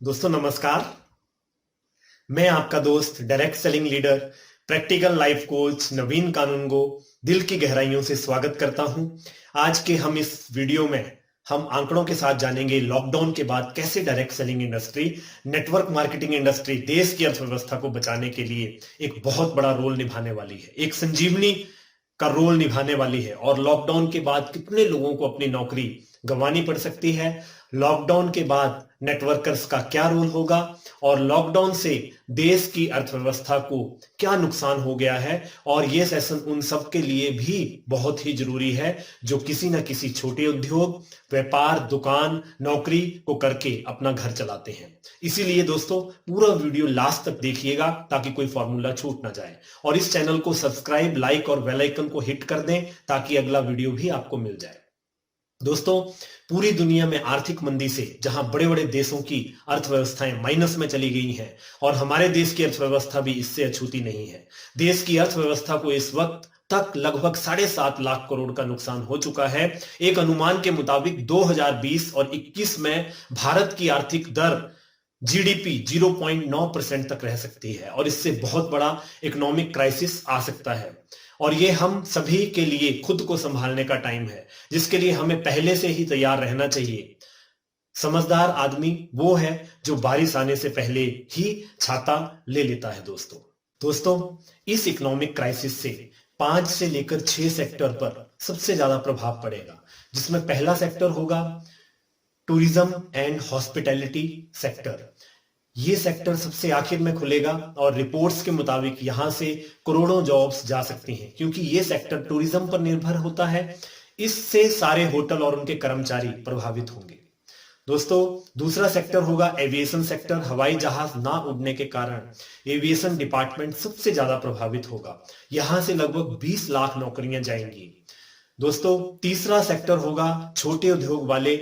दोस्तों नमस्कार। मैं आपका दोस्त direct selling leader practical life coach Naveen Kanungo दिल की गहराइयों से स्वागत करता हूं। आज के हम इस वीडियो में हम आंकड़ों के साथ जानेंगे लॉकडाउन के बाद कैसे direct selling industry, network marketing industry देश की अर्थव्यवस्था को बचाने के लिए एक बहुत बड़ा रोल निभाने वाली है, एक संजीवनी का रोल निभाने वाली है। और लॉकडाउन के बाद कितने लोगों को अपनी नौकरी गंवानी पड़ सकती है, लॉकडाउन के बाद नेटवर्कर्स का क्या रोल होगा और लॉकडाउन से देश की अर्थव्यवस्था को क्या नुकसान हो गया है। और यह सेशन उन सब के लिए भी बहुत ही जरूरी है जो किसी न किसी छोटे उद्योग, व्यापार, दुकान, नौकरी को करके अपना घर चलाते हैं। इसीलिए दोस्तों पूरा वीडियो लास्ट तक देखिएगा ताकि कोई फॉर्मूला छूट ना जाए। और इस चैनल को सब्सक्राइब, लाइक और बेल आइकन को हिट कर दें ताकि अगला वीडियो भी आपको मिल जाए। दोस्तों पूरी दुनिया में आर्थिक मंदी से जहां बड़े बड़े देशों की अर्थव्यवस्थाएं माइनस में चली गई हैं और हमारे देश की अर्थव्यवस्था भी इससे अछूती नहीं है। देश की अर्थव्यवस्था को इस वक्त तक लगभग 7.5 लाख करोड़ का नुकसान हो चुका है। एक अनुमान के मुताबिक 2020 और 21 में भारत की आर्थिक दर जीडीपी 0.9% तक रह सकती है और इससे बहुत बड़ा इकोनॉमिक क्राइसिस आ सकता है। और ये हम सभी के लिए खुद को संभालने का टाइम है, जिसके लिए हमें पहले से ही तैयार रहना चाहिए। समझदार आदमी वो है जो बारिश आने से पहले ही छाता ले लेता है। दोस्तों इस इकोनॉमिक क्राइसिस से 5 से लेकर 6 सेक्टर पर सबसे ज्यादा प्रभाव पड़ेगा, जिसमें पहला सेक्टर होगा टूरिज्म एंड हॉस्पिटैलिटी सेक्टर। ये सेक्टर सबसे आखिर में खुलेगा और रिपोर्ट्स के मुताबिक यहां से करोड़ों जॉब्स जा सकती हैं, क्योंकि ये सेक्टर टूरिज्म पर निर्भर होता है। इससे सारे होटल और उनके कर्मचारी प्रभावित होंगे। दोस्तों दूसरा सेक्टर होगा एविएशन सेक्टर। हवाई जहाज ना उड़ने के कारण एविएशन डिपार्टमेंट सबसे ज्यादा प्रभावित होगा। यहां से लगभग 20 लाख नौकरियां जाएंगी। दोस्तों तीसरा सेक्टर होगा छोटे उद्योग वाले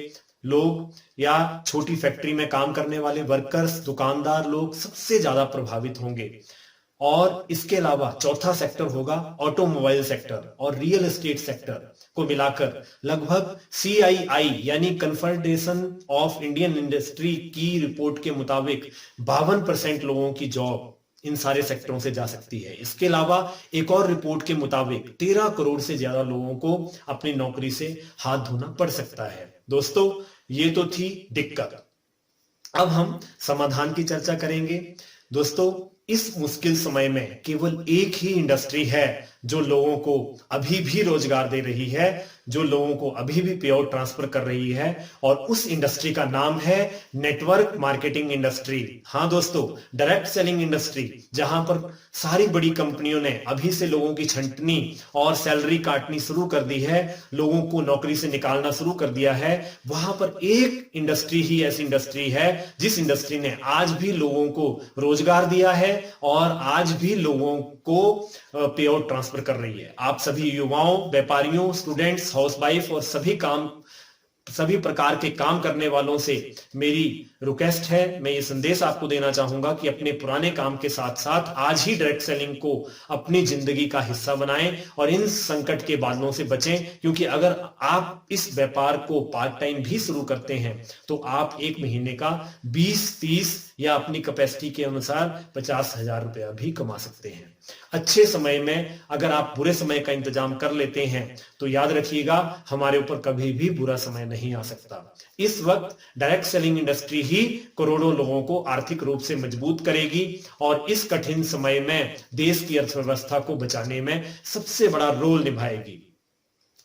लोग या छोटी फैक्ट्री में काम करने वाले वर्कर्स, दुकानदार लोग सबसे ज्यादा प्रभावित होंगे। और इसके अलावा चौथा सेक्टर होगा ऑटोमोबाइल सेक्टर और रियल एस्टेट सेक्टर को मिलाकर लगभग CII यानी कन्फेडरेशन ऑफ इंडियन इंडस्ट्री की रिपोर्ट के मुताबिक 52% लोगों की जॉब इन सारे सेक्टरों से जा सकती है। इसके अलावा एक और रिपोर्ट के मुताबिक 13 करोड़ से ज्यादा लोगों को अपनी नौकरी से हाथ धोना पड़ सकता है। दोस्तों ये तो थी दिक्कत। अब हम समाधान की चर्चा करेंगे। दोस्तों इस मुश्किल समय में केवल एक ही इंडस्ट्री है जो लोगों को अभी भी रोजगार दे रही है, जो लोगों को अभी भी पे आउट ट्रांसफर कर रही है, और उस इंडस्ट्री का नाम है नेटवर्क मार्केटिंग इंडस्ट्री। हाँ दोस्तों, डायरेक्ट सेलिंग इंडस्ट्री, जहां पर सारी बड़ी कंपनियों ने अभी से लोगों की छंटनी और सैलरी काटनी शुरू कर दी है, लोगों को नौकरी से निकालना शुरू कर दिया है। वहां पर एक इंडस्ट्री ही ऐसी इंडस्ट्री है जिस इंडस्ट्री ने आज भी लोगों को रोजगार दिया है और आज भी लोगों को पे आउट ट्रांसफर कर रही है। आप सभी युवाओं, व्यापारियों, स्टूडेंट्स, हाउसवाइफ और सभी प्रकार के काम करने वालों से मेरी रिक्वेस्ट है, मैं ये संदेश आपको देना चाहूंगा कि अपने पुराने काम के साथ साथ आज ही डायरेक्ट सेलिंग को अपनी जिंदगी का हिस्सा बनाएं और इन संकट के बादलों से बचें। क्योंकि अगर आप इस व्यापार को पार्ट टाइम भी शुरू करते हैं तो आप एक महीने का 20-30 या अपनी कैपेसिटी के अनुसार 50,000 रुपया भी कमा सकते हैं। अच्छे समय में अगर आप बुरे समय का इंतजाम कर लेते हैं तो याद रखिएगा हमारे ऊपर कभी भी बुरा समय नहीं आ सकता। इस वक्त डायरेक्ट सेलिंग इंडस्ट्री ही करोड़ों लोगों को आर्थिक रूप से मजबूत करेगी और इस कठिन समय में देश की अर्थव्यवस्था को बचाने में सबसे बड़ा रोल निभाएगी।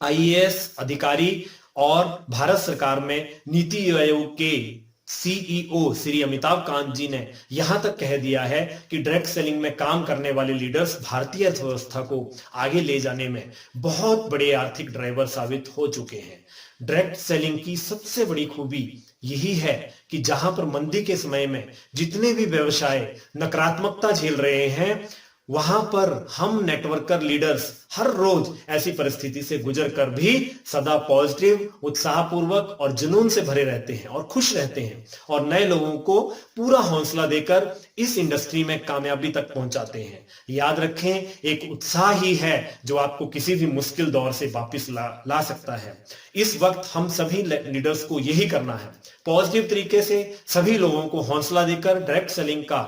IAS अधिकारी और भारत सरकार में नीति आयोग के CEO श्री अमिताभ कांत जी ने यहां तक कह दिया है कि डायरेक्ट सेलिंग में काम करने वाले लीडर्स भारतीय अर्थव्यवस्था को आगे ले जाने में बहुत बड़े आर्थिक ड्राइवर साबित हो चुके हैं। डायरेक्ट सेलिंग की सबसे बड़ी खूबी यही है कि जहां पर मंदी के समय में जितने भी व्यवसाय नकारात्मकता झेल रहे हैं वहां पर हम नेटवर्कर लीडर्स हर रोज ऐसी परिस्थिति से गुजर कर भी सदा पॉजिटिव, उत्साहपूर्वक और जुनून से भरे रहते हैं और खुश रहते हैं और नए लोगों को पूरा हौसला देकर इस इंडस्ट्री में कामयाबी तक पहुंचाते हैं। याद रखें, एक उत्साह ही है जो आपको किसी भी मुश्किल दौर से वापस ला सकता है। इस वक्त हम सभी लीडर्स को यही करना है, पॉजिटिव तरीके से सभी लोगों को हौसला देकर डायरेक्ट सेलिंग का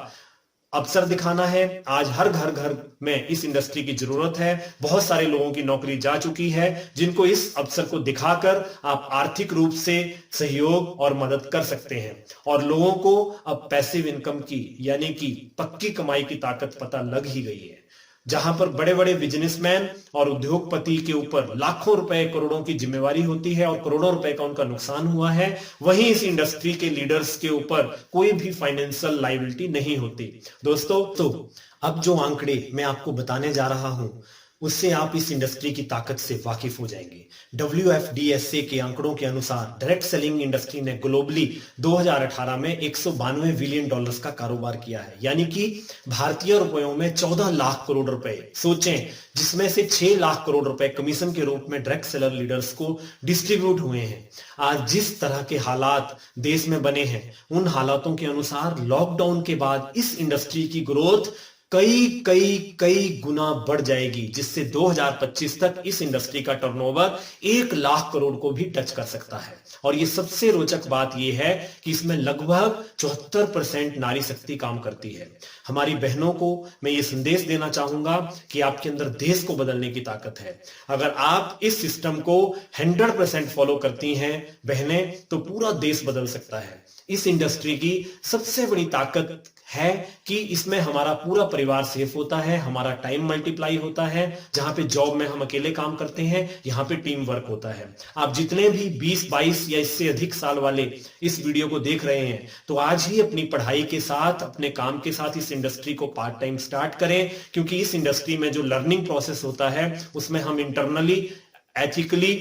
अवसर दिखाना है। आज हर घर में इस इंडस्ट्री की जरूरत है। बहुत सारे लोगों की नौकरी जा चुकी है, जिनको इस अवसर को दिखाकर आप आर्थिक रूप से सहयोग और मदद कर सकते हैं और लोगों को अब पैसिव इनकम की यानी कि पक्की कमाई की ताकत पता लग ही गई है। जहां पर बड़े बड़े बिजनेसमैन और उद्योगपति के ऊपर लाखों रुपए करोड़ों की जिम्मेवारी होती है और करोड़ों रुपए का उनका नुकसान हुआ है, वहीं इस इंडस्ट्री के लीडर्स के ऊपर कोई भी फाइनेंशियल लायबिलिटी नहीं होती। दोस्तों, तो अब जो आंकड़े मैं आपको बताने जा रहा हूं उससे आप इस इंडस्ट्री की ताकत से वाकिफ हो जाएंगे। WFDSA के आंकड़ों के अनुसार डायरेक्ट सेलिंग इंडस्ट्री ने ग्लोबली 2018 में 192 बिलियन डॉलर्स का कारोबार किया है, यानी कि भारतीय रुपयों में 14 लाख करोड़ रुपए। सोचें, जिसमें से 6 लाख करोड़ रुपए कमीशन के रूप में डायरेक्ट सेलर लीडर्स को डिस्ट्रीब्यूट हुए हैं। आज जिस तरह के हालात देश में बने हैं, उन हालातों के अनुसार लॉकडाउन के बाद इस इंडस्ट्री की ग्रोथ कई गुना बढ़ जाएगी, जिससे 2025 तक इस इंडस्ट्री का टर्नओवर 1 लाख करोड़ को भी टच कर सकता है। और ये सबसे रोचक बात यह है कि इसमें लगभग 74% नारी शक्ति काम करती है। हमारी बहनों को मैं ये संदेश देना चाहूंगा कि आपके अंदर देश को बदलने की ताकत है। अगर आप इस सिस्टम को 100% फॉलो करती हैं बहनें, तो पूरा देश बदल सकता है। इस इंडस्ट्री की सबसे बड़ी ताकत है कि इसमें हमारा पूरा परिवार सेफ होता है, हमारा टाइम मल्टीप्लाई होता है। जहां पे जॉब में हम अकेले काम करते हैं, यहां पे टीम वर्क होता है। आप जितने भी 20, 22 या इससे अधिक साल वाले इस वीडियो को देख रहे हैं, तो आज ही अपनी पढ़ाई के साथ, अपने काम के साथ इस इंडस्ट्री को पार्ट टाइम स्टार्ट करें, क्योंकि इस इंडस्ट्री में जो लर्निंग प्रोसेस होता है उसमें हम इंटरनली एथिकली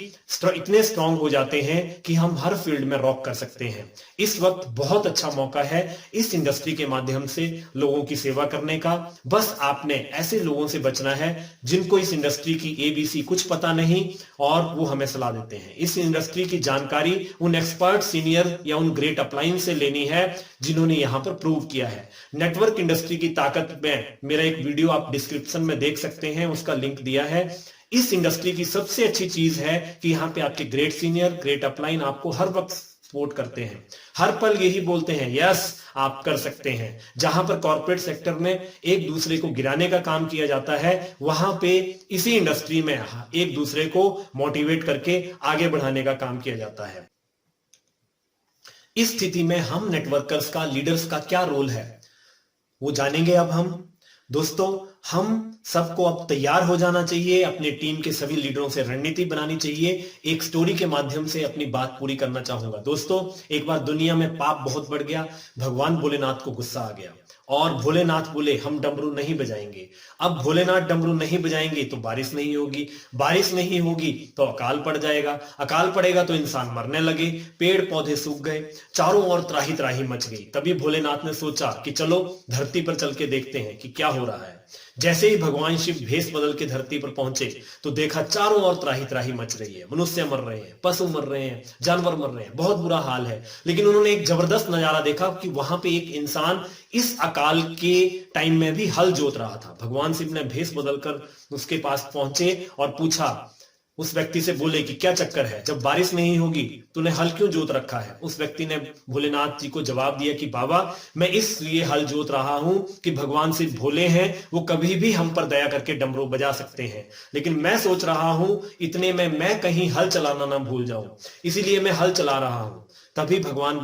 इतने स्ट्रांग हो जाते हैं कि हम हर फील्ड में रॉक कर सकते हैं। इस वक्त बहुत अच्छा मौका है इस इंडस्ट्री के माध्यम से लोगों की सेवा करने का। बस आपने ऐसे लोगों से बचना है जिनको इस इंडस्ट्री की ABC कुछ पता नहीं और वो हमें सलाह देते हैं। इस इंडस्ट्री की जानकारी उन एक्सपर्ट, सीनियर या उन ग्रेट अपलाइन से लेनी है जिन्होंने यहां पर प्रूव किया है। नेटवर्क इंडस्ट्री की ताकत में मेरा एक वीडियो आप डिस्क्रिप्शन में देख सकते हैं, उसका लिंक दिया है। इस इंडस्ट्री की सबसे अच्छी चीज है कि यहां पे आपके ग्रेट सीनियर, ग्रेट अपलाइन आपको हर वक्त सपोर्ट करते हैं, हर पल यही बोलते हैं यस आप कर सकते हैं। जहां पर कॉर्पोरेट सेक्टर में एक दूसरे को गिराने का काम किया जाता है, वहां पे इसी इंडस्ट्री में एक दूसरे को मोटिवेट करके आगे बढ़ाने का काम किया जाता है। इस स्थिति में हम नेटवर्कर्स का, लीडर्स का क्या रोल है वो जानेंगे अब हम। दोस्तों, हम सबको अब तैयार हो जाना चाहिए, अपने टीम के सभी लीडरों से रणनीति बनानी चाहिए। एक स्टोरी के माध्यम से अपनी बात पूरी करना चाहूंगा। दोस्तों, एक बार दुनिया में पाप बहुत बढ़ गया, भगवान भोलेनाथ को गुस्सा आ गया और भोलेनाथ बोले हम डमरू नहीं बजाएंगे। अब भोलेनाथ डमरू नहीं बजाएंगे तो बारिश नहीं होगी, बारिश नहीं होगी तो अकाल पड़ जाएगा, अकाल पड़ेगा तो इंसान मरने लगे, पेड़ पौधे सूख गए, चारों ओर त्राही त्राही मच गई। तभी भोलेनाथ ने सोचा कि चलो धरती पर चल के देखते हैं कि क्या हो रहा है। जैसे ही भगवान शिव भेष बदल के धरती पर पहुंचे तो देखा चारों ओर त्राही त्राही मच रही है, मनुष्य मर रहे हैं, पशु मर रहे हैं, जानवर मर रहे हैं, बहुत बुरा हाल है। लेकिन उन्होंने एक जबरदस्त नजारा देखा कि वहां पे एक इंसान इस अकाल के टाइम में भी हल जोत रहा था। भगवान शिव ने भेष बदलकर उसके पास पहुंचे और पूछा, उस व्यक्ति से बोले कि क्या चक्कर है, जब बारिश नहीं होगी तूने हल क्यों जोत रखा है। उस व्यक्ति ने भोलेनाथ जी को जवाब दिया कि बाबा, मैं इसलिए हल जोत रहा हूं कि भगवान शिव भोले हैं, वो कभी भी हम पर दया करके डमरू बजा सकते हैं, लेकिन मैं सोच रहा हूं इतने में मैं कहीं हल चलाना ना भूल जाऊं, इसीलिए मैं हल चला रहा हूं। तभी भगवान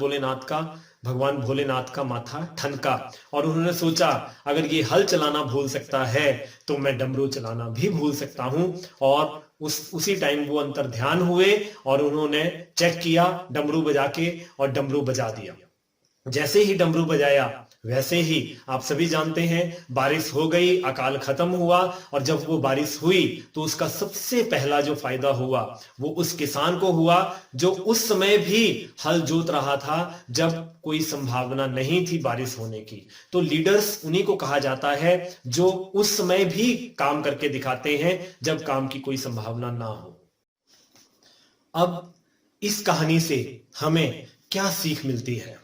भोलेनाथ का माथा ठनका और उन्होंने सोचा अगर ये हल चलाना भूल सकता है तो मैं डमरू चलाना भी भूल सकता हूं। और उसी टाइम वो अंतर ध्यान हुए और उन्होंने चेक किया डमरू बजा के और डमरू बजा दिया। जैसे ही डमरू बजाया वैसे ही आप सभी जानते हैं बारिश हो गई, अकाल खत्म हुआ। और जब वो बारिश हुई तो उसका सबसे पहला जो फायदा हुआ वो उस किसान को हुआ जो उस समय भी हल जोत रहा था जब कोई संभावना नहीं थी बारिश होने की। तो लीडर्स उन्हीं को कहा जाता है जो उस समय भी काम करके दिखाते हैं जब काम की कोई संभावना ना हो। अब इस कहानी से हमें क्या सीख मिलती है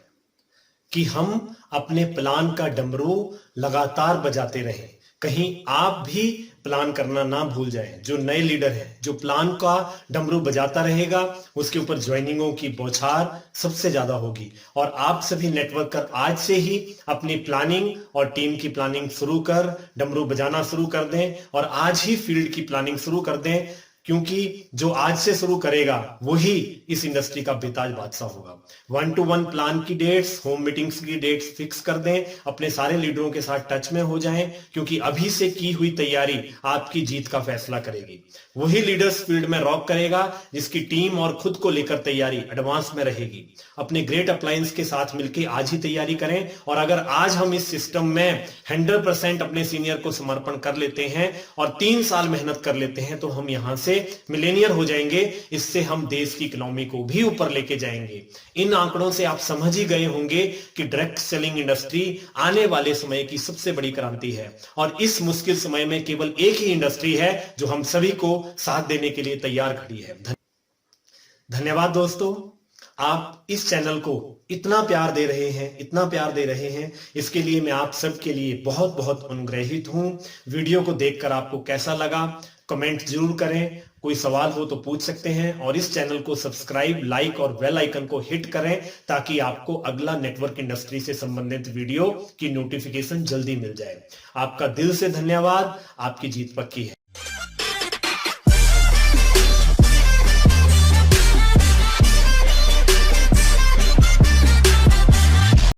कि हम अपने प्लान का डमरू लगातार बजाते रहें। कहीं आप भी प्लान करना ना भूल जाएं। जो नए लीडर हैं, जो प्लान का डमरू बजाता रहेगा, उसके ऊपर ज्वाइनिंगों की बौछार सबसे ज्यादा होगी। और आप सभी नेटवर्कर आज से ही अपनी प्लानिंग और टीम की प्लानिंग शुरू कर डमरू बजाना शुरू कर दें और आज ही फील्ड की प्लानिंग शुरू कर दें, क्योंकि जो आज से शुरू करेगा वही इस इंडस्ट्री का बेताज बादशाह होगा। 1-to-1 प्लान की डेट्स, होम मीटिंग्स की डेट्स फिक्स कर दें, अपने सारे लीडरों के साथ टच में हो जाएं, क्योंकि अभी से की हुई तैयारी आपकी जीत का फैसला करेगी। वही लीडर्स फील्ड में रॉक करेगा जिसकी टीम और खुद को लेकर तैयारी एडवांस में रहेगी। अपने ग्रेट अप्लायंस के साथ मिलकर आज ही तैयारी करें। और अगर आज हम इस सिस्टम में 100% अपने सीनियर को समर्पण कर लेते हैं और 3 साल मेहनत कर लेते हैं तो हम यहां से मिलेनियर हो जाएंगे। इससे हम देश की इकोनॉमी को भी ऊपर लेके जाएंगे। इन आंकड़ों से आप समझ ही गए होंगे कि डायरेक्ट सेलिंग इंडस्ट्री आने वाले समय की सबसे बड़ी क्रांति है। और इस मुश्किल समय में केवल एक ही इंडस्ट्री है जो हम सभी को साथ देने के लिए तैयार खड़ी है। धन्यवाद दोस्तों, आप इस चैनल को इतना प्यार दे रहे हैं, इतना प्यार दे रहे हैं, इसके लिए मैं आप सबके लिए बहुत बहुत अनुग्रहित हूं। वीडियो को देखकर आपको कैसा लगा कमेंट जरूर करें। कोई सवाल हो तो पूछ सकते हैं। और इस चैनल को सब्सक्राइब, लाइक और बेल आइकन को हिट करें ताकि आपको अगला नेटवर्क इंडस्ट्री से संबंधित वीडियो की नोटिफिकेशन जल्दी मिल जाए। आपका दिल से धन्यवाद। आपकी जीत पक्की है।